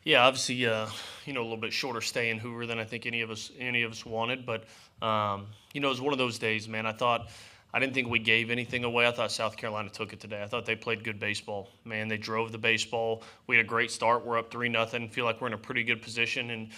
Yeah, obviously, a little bit shorter stay in Hoover than I think any of us wanted, but it was one of those days, man. I didn't think we gave anything away. I thought South Carolina took it today. I thought they played good baseball. Man, they drove the baseball. We had a great start. We're up 3-0. Feel like we're in a pretty good position, and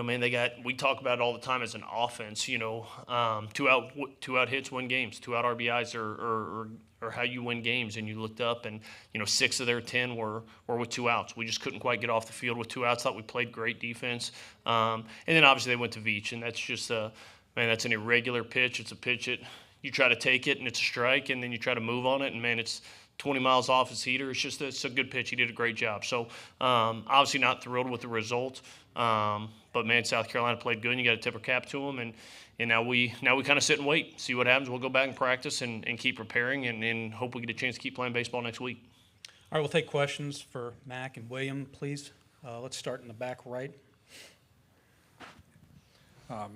man, we talk about it all the time as an offense. Two out hits win games. Two out RBIs or how you win games. And you looked up, and 6 of their 10 were with 2 outs. We just couldn't quite get off the field with 2 outs. Thought we played great defense. And then obviously they went to Veach, and that's just that's an irregular pitch. It's a pitch that you try to take it, and it's a strike, and then you try to move on it, and man, it's 20 miles off his heater. It's a good pitch. He did a great job. So obviously not thrilled with the result. But man, South Carolina played good, and you got to tip our cap to them. And now we kind of sit and wait, see what happens. We'll go back and practice and keep preparing, and hope we get a chance to keep playing baseball next week. All right, we'll take questions for Mac and William, please. Let's start in the back right.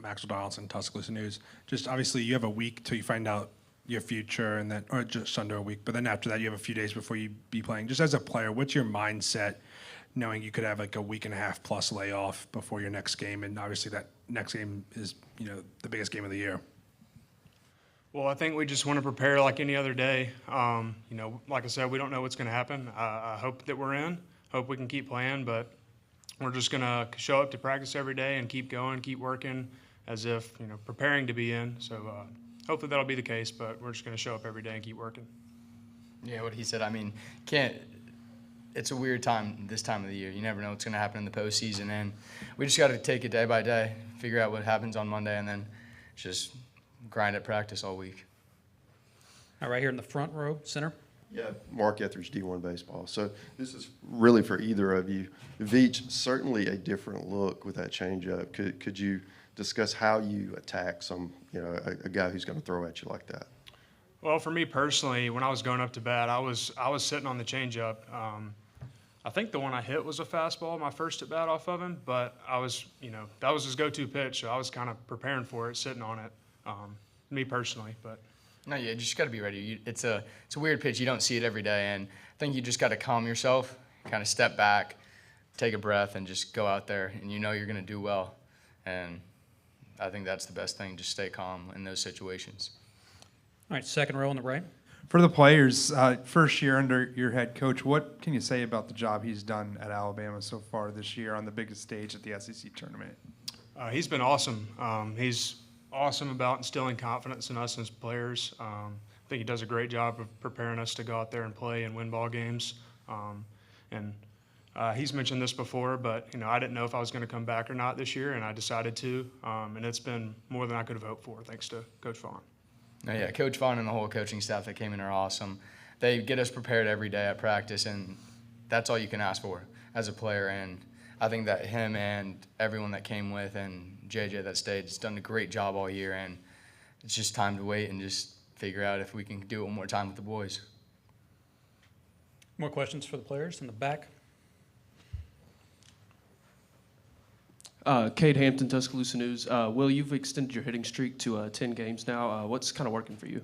Maxwell Donaldson, Tuscaloosa News. Just obviously, you have a week till you find out your future, and then, or just under a week. But then after that, you have a few days before you be playing. Just as a player, what's your mindset, knowing you could have like a week and a half plus layoff before your next game, and obviously that next game is the biggest game of the year? Well, I think we just want to prepare like any other day. Like I said, we don't know what's going to happen. I hope that we're in. Hope we can keep playing, but we're just going to show up to practice every day and keep going, keep working as if, preparing to be in. So hopefully that'll be the case, but we're just going to show up every day and keep working. Yeah, what he said, it's a weird time this time of the year. You never know what's going to happen in the postseason, and we just got to take it day by day, figure out what happens on Monday, and then just grind at practice all week. All right, here in the front row, center. Yeah, Mark Etheridge, D1 Baseball. So this is really for either of you. Veach, certainly a different look with that changeup. Could you discuss how you attack a guy who's going to throw at you like that? Well, for me personally, when I was going up to bat, I was sitting on the changeup. I think the one I hit was a fastball, my first at bat off of him, but I was, that was his go-to pitch, so I was kind of preparing for it, sitting on it. Me personally, but. No, you just got to be ready. It's a weird pitch. You don't see it every day, and I think you just got to calm yourself, kind of step back, take a breath, and just go out there, and you're going to do well. And I think that's the best thing, just stay calm in those situations. All right, second row on the right. For the players, first year under your head coach, what can you say about the job he's done at Alabama so far this year on the biggest stage at the SEC tournament? He's been awesome. He's awesome about instilling confidence in us as players. I think he does a great job of preparing us to go out there and play and win ball games. He's mentioned this before, but I didn't know if I was going to come back or not this year, and I decided to. And it's been more than I could have hoped for, thanks to Coach Vaughn. No, yeah, Coach Vaughn and the whole coaching staff that came in are awesome. They get us prepared every day at practice, and that's all you can ask for as a player. And I think that him and everyone that came with and JJ that stayed has done a great job all year, and it's just time to wait and just figure out if we can do it one more time with the boys. More questions for the players in the back. Cade Hampton, Tuscaloosa News. Will, you've extended your hitting streak to 10 games now. What's kind of working for you?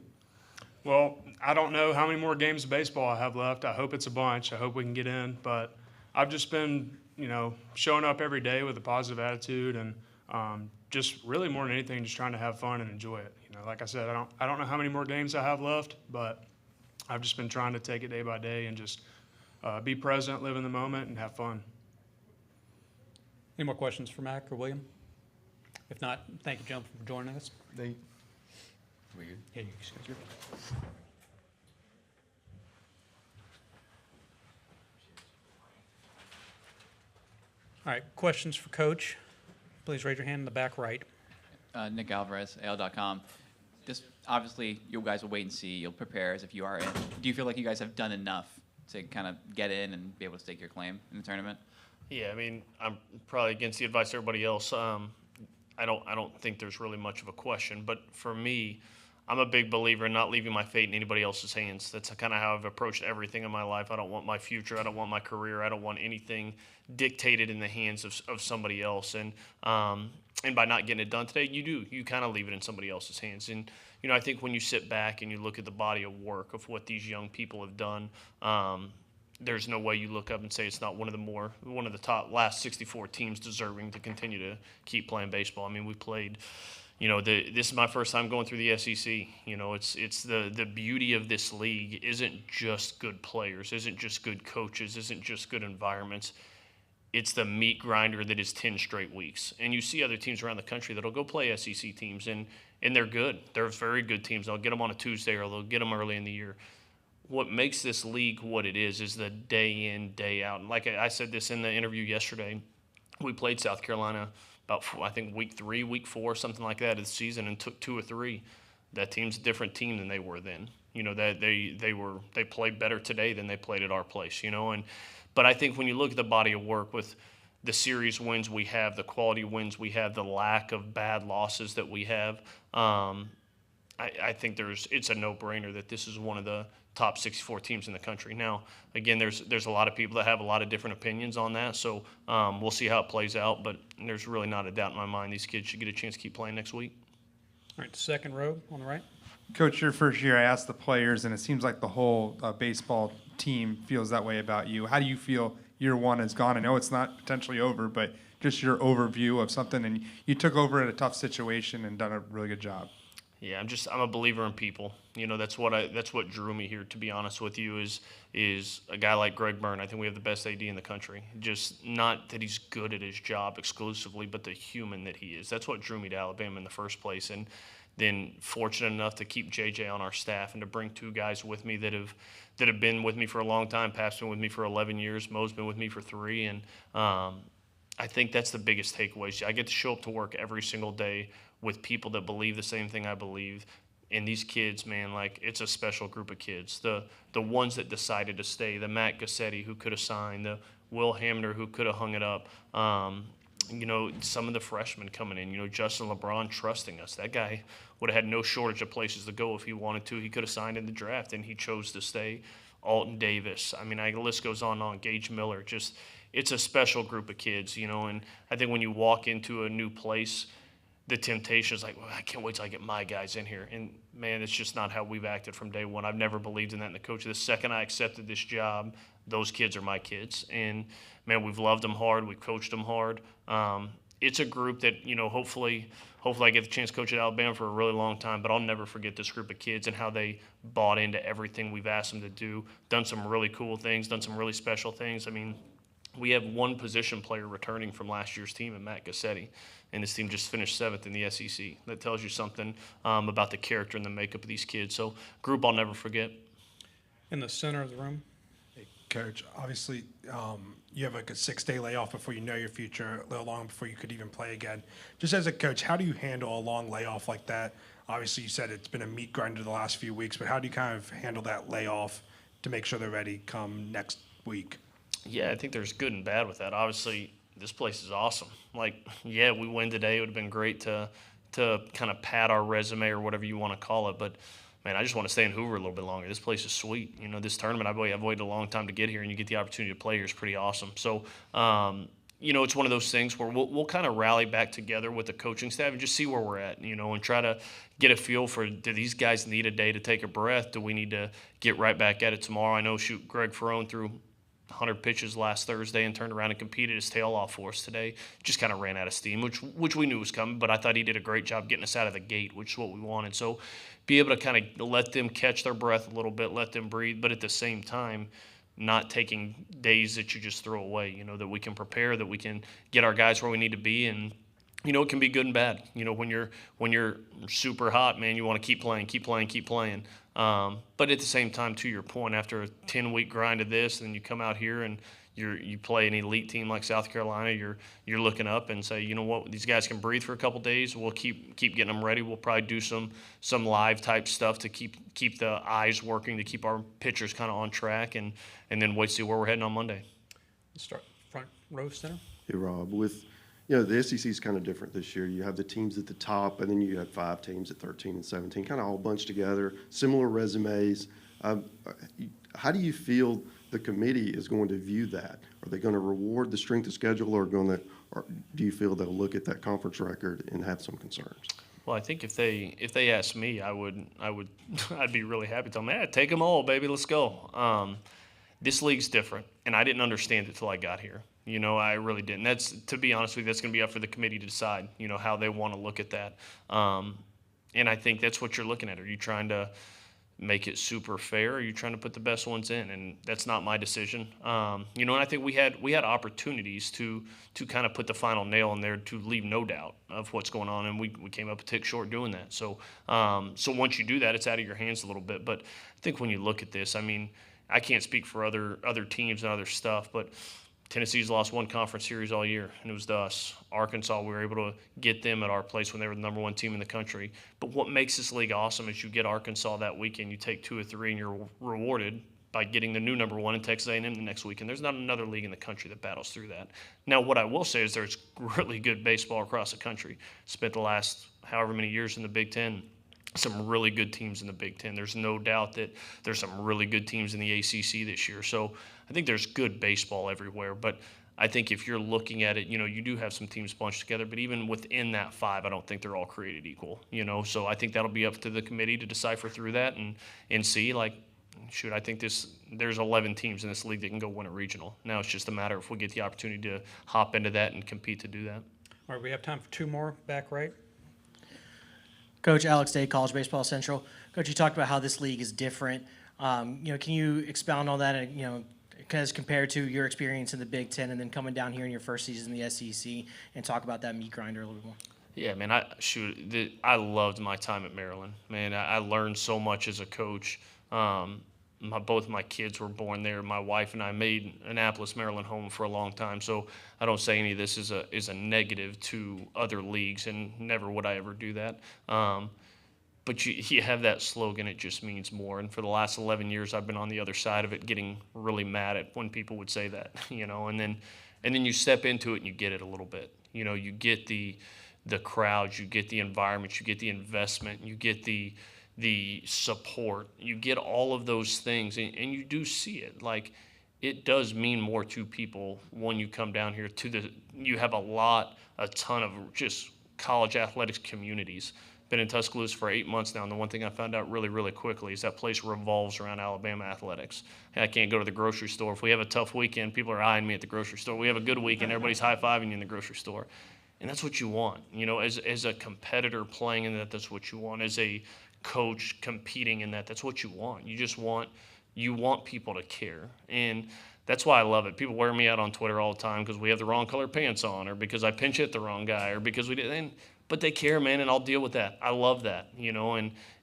Well, I don't know how many more games of baseball I have left. I hope it's a bunch. I hope we can get in. But I've just been, showing up every day with a positive attitude and just really more than anything, just trying to have fun and enjoy it. Like I said, I don't know how many more games I have left, but I've just been trying to take it day by day and just be present, live in the moment, and have fun. Any more questions for Mac or William? If not, thank you, gentlemen, for joining us. Weird. Yeah, you guys are. All right, questions for Coach? Please raise your hand in the back right. Nick Alvarez, AL.com. Just obviously, you guys will wait and see. You'll prepare as if you are in. Do you feel like you guys have done enough to kind of get in and be able to stake your claim in the tournament? Yeah, I'm probably against the advice of everybody else. I don't think there's really much of a question. But for me, I'm a big believer in not leaving my fate in anybody else's hands. That's kind of how I've approached everything in my life. I don't want my future. I don't want my career. I don't want anything dictated in the hands of somebody else. And by not getting it done today, you kind of leave it in somebody else's hands. And I think when you sit back and you look at the body of work of what these young people have done, there's no way you look up and say it's not one of the top last 64 teams deserving to continue to keep playing baseball. I mean, we played, this is my first time going through the SEC. It's the beauty of this league isn't just good players, isn't just good coaches, isn't just good environments. It's the meat grinder that is 10 straight weeks. And you see other teams around the country that'll go play SEC teams, and they're good. They're very good teams. They'll get them on a Tuesday or they'll get them early in the year. What makes this league what it is the day in, day out. And like I said this in the interview yesterday, we played South Carolina about, I think, week 3, week 4, something like that of the season, and took 2 or 3. That team's a different team than they were then. That they played better today than they played at our place, but I think when you look at the body of work with the series wins we have, the quality wins we have, the lack of bad losses that we have, I think it's a no-brainer that this is one of the top 64 teams in the country. Now, again, there's a lot of people that have a lot of different opinions on that, so we'll see how it plays out, but there's really not a doubt in my mind these kids should get a chance to keep playing next week. All right, second row on the right. Coach, your first year, I asked the players, and it seems like the whole baseball team feels that way about you. How do you feel year one has gone? I know it's not potentially over, but just your overview of something, and you took over in a tough situation and done a really good job. Yeah, I'm a believer in people. That's what drew me here, to be honest with you, is a guy like Greg Byrne. I think we have the best AD in the country. Just not that he's good at his job exclusively, but the human that he is. That's what drew me to Alabama in the first place. And then fortunate enough to keep JJ on our staff and to bring 2 guys with me that have been with me for a long time. Pap's been with me for 11 years. Mo's been with me for 3. And I think that's the biggest takeaway. I get to show up to work every single day with people that believe the same thing I believe. And these kids, man, it's a special group of kids. The ones that decided to stay, the Matt Guscette who could have signed, the Will Hamiter who could have hung it up. Some of the freshmen coming in, Justin LeBron trusting us. That guy would have had no shortage of places to go if he wanted to. He could have signed in the draft, and he chose to stay. Alton Davis. I mean, the list goes on. Gage Miller. Just, it's a special group of kids, and I think when you walk into a new place, the temptation is well, I can't wait till I get my guys in here. And, man, it's just not how we've acted from day one. I've never believed in that in the coach. The second I accepted this job, those kids are my kids. And, man, we've loved them hard. We've coached them hard. It's a group that, hopefully I get the chance to coach at Alabama for a really long time, but I'll never forget this group of kids and how they bought into everything we've asked them to do, done some really cool things, done some really special things. I mean, we have 1 position player returning from last year's team, and Matt Guscette, and this team just finished 7th in the SEC. That tells you something about the character and the makeup of these kids. So, group I'll never forget. In the center of the room. Hey, Coach, obviously you have a 6-day layoff before you know your future, a little long before you could even play again. Just as a coach, how do you handle a long layoff like that? Obviously, you said it's been a meat grinder the last few weeks, but how do you kind of handle that layoff to make sure they're ready come next week? Yeah, I think there's good and bad with that. Obviously, this place is awesome. We win today. It would have been great to kind of pad our resume or whatever you want to call it. But, man, I just want to stay in Hoover a little bit longer. This place is sweet. This tournament, I've waited a long time to get here, and you get the opportunity to play here is pretty awesome. So, it's one of those things where we'll kind of rally back together with the coaching staff and just see where we're at, and try to get a feel for, do these guys need a day to take a breath? Do we need to get right back at it tomorrow? I know, Greg Ferrone threw 100 pitches last Thursday and turned around and competed his tail off for us today. Just kind of ran out of steam, which we knew was coming, but I thought he did a great job getting us out of the gate, which is what we wanted. So be able to kind of let them catch their breath a little bit, let them breathe, but at the same time, not taking days that you just throw away, that we can prepare, that we can get our guys where we need to be. And, it can be good and bad. When you're super hot, man, you want to keep playing. But at the same time, to your point, after a 10-week grind of this, and you come out here and you play an elite team like South Carolina, you're looking up and say, you know what, these guys can breathe for a couple days. We'll keep getting them ready. We'll probably do some live type stuff to keep the eyes working, to keep our pitchers kind of on track, and then wait to see where we're heading on Monday. Let's start front row center. Hey, Rob, the SEC is kind of different this year. You have the teams at the top, and then you have 5 teams at 13 and 17, kind of all bunched together, similar resumes. How do you feel the committee is going to view that? Are they going to reward the strength of schedule, or do you feel they'll look at that conference record and have some concerns? Well, I think if they asked me, I'd be really happy to tell them, take them all, baby, let's go. this league's different, and I didn't understand it till I got here. I really didn't. That's, to be honest with you, that's going to be up for the committee to decide, how they want to look at that. And I think that's what you're looking at. Are you trying to make it super fair? Or are you trying to put the best ones in? And that's not my decision. And I think we had opportunities to kind of put the final nail in there to leave no doubt of what's going on, and we came up a tick short doing that. So once you do that, it's out of your hands a little bit. But I think when you look at this, I mean, I can't speak for other teams and other stuff, but Tennessee's lost one conference series all year, and it was to us. Arkansas, we were able to get them at our place when they were the number one team in the country. But what makes this league awesome is you get Arkansas that weekend, you take 2 or 3, and you're rewarded by getting the new number one in Texas A&M the next weekend. There's not another league in the country that battles through that. Now, what I will say is there's really good baseball across the country. Spent the last however many years in the Big Ten. Some really good teams in the Big Ten. There's no doubt that there's some really good teams in the ACC this year. So I think there's good baseball everywhere. But I think if you're looking at it, you do have some teams bunched together. But even within that 5, I don't think they're all created equal. So I think that'll be up to the committee to decipher through that and see, like, shoot, I think there's 11 teams in this league that can go win a regional. Now it's just a matter if we get the opportunity to hop into that and compete to do that. All right, we have time for 2 more. Back right. Coach Alex Day, College Baseball Central. Coach, you talked about how this league is different. Can you expound on that, as compared to your experience in the Big Ten and then coming down here in your first season in the SEC, and talk about that meat grinder a little bit more? Yeah, man, I loved my time at Maryland. Man, I learned so much as a coach. Both my kids were born there. My wife and I made Annapolis, Maryland home for a long time. So I don't say any of this is a negative to other leagues, and never would I ever do that. But you have that slogan, it just means more. And for the last 11 years, I've been on the other side of it, getting really mad at when people would say that, and then you step into it and you get it a little bit. You get the crowds, you get the environment, you get the investment, you get the support, you get all of those things, and you do see it. Like, it does mean more to people when you come down here you have a ton of just college athletics communities. Been in Tuscaloosa for 8 months now, and the one thing I found out really, really quickly is that place revolves around Alabama athletics. I can't go to the grocery store. If we have a tough weekend, people are eyeing me at the grocery store. We have a good weekend, everybody's high-fiving you in the grocery store. And that's what you want. As a competitor playing in that, that's what you want. As a coach competing in that, that's what you want. You want people to care. And that's why I love it. People wear me out on Twitter all the time because we have the wrong color pants on, or because I pinch hit the wrong guy, or because we didn't. But they care, man, and I'll deal with that. I love that,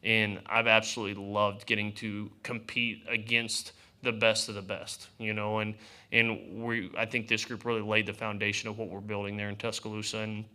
and I've absolutely loved getting to compete against the best of the best, and I think this group really laid the foundation of what we're building there in Tuscaloosa, and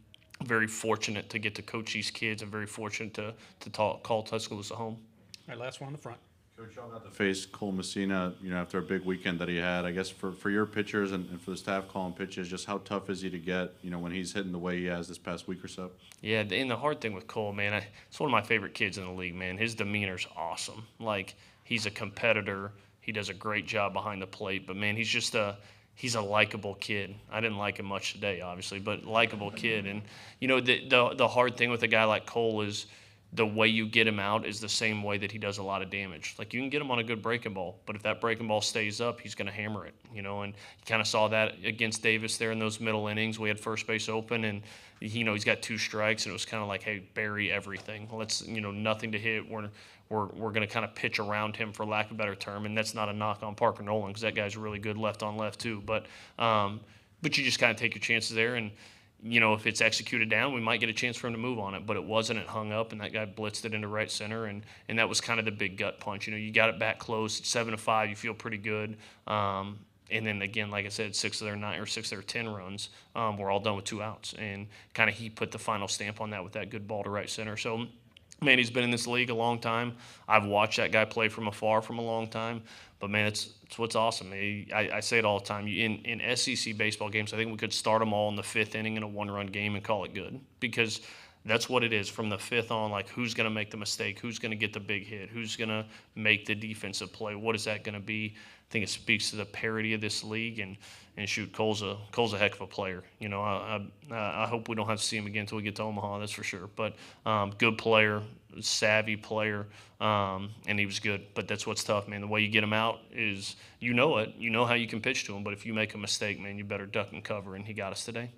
very fortunate to get to coach these kids, and very fortunate to call Tuscaloosa home. All right, last one on the front. Coach, y'all got to face Cole Messina, after a big weekend that he had. I guess for your pitchers and for the staff calling pitches, just how tough is he to get, when he's hitting the way he has this past week or so? Yeah, and the hard thing with Cole, man, it's one of my favorite kids in the league, man. His demeanor's awesome. Like, he's a competitor. He does a great job behind the plate. But, man, he's a likable kid. I didn't like him much today, obviously, but likable kid. And, the hard thing with a guy like Cole is the way you get him out is the same way that he does a lot of damage. Like, you can get him on a good breaking ball, but if that breaking ball stays up, he's going to hammer it, and you kind of saw that against Davis there in those middle innings. We had first base open, and, he's got 2 strikes, and it was kind of like, hey, bury everything. Let's, nothing to hit. We're going to kind of pitch around him, for lack of a better term, and that's not a knock on Parker Nolan, because that guy's really good left on left too. But you just kind of take your chances there, and if it's executed down, we might get a chance for him to move on it. But it wasn't. It hung up, and that guy blitzed it into right center, and that was kind of the big gut punch. You got it back close. It's 7-5. You feel pretty good. And then, again, like I said, 6 of their 9 or 6 of their 10 runs were all done with 2 outs. And kind of he put the final stamp on that with that good ball to right center. So, man, he's been in this league a long time. I've watched that guy play from afar from a long time. But, man, it's what's awesome. I say it all the time. In SEC baseball games, I think we could start them all in the 5th inning in a 1-run game and call it good, because that's what it is from the 5th on. Like, who's going to make the mistake? Who's going to get the big hit? Who's going to make the defensive play? What is that going to be? think it speaks to the parity of this league. And shoot, Cole's a heck of a player. You know, I hope we don't have to see him again until we get to Omaha. That's for sure. But good player, savvy player, and he was good. But that's what's tough, man. The way you get him out is, you know it. You know how you can pitch to him. But if you make a mistake, man, you better duck and cover. And he got us today.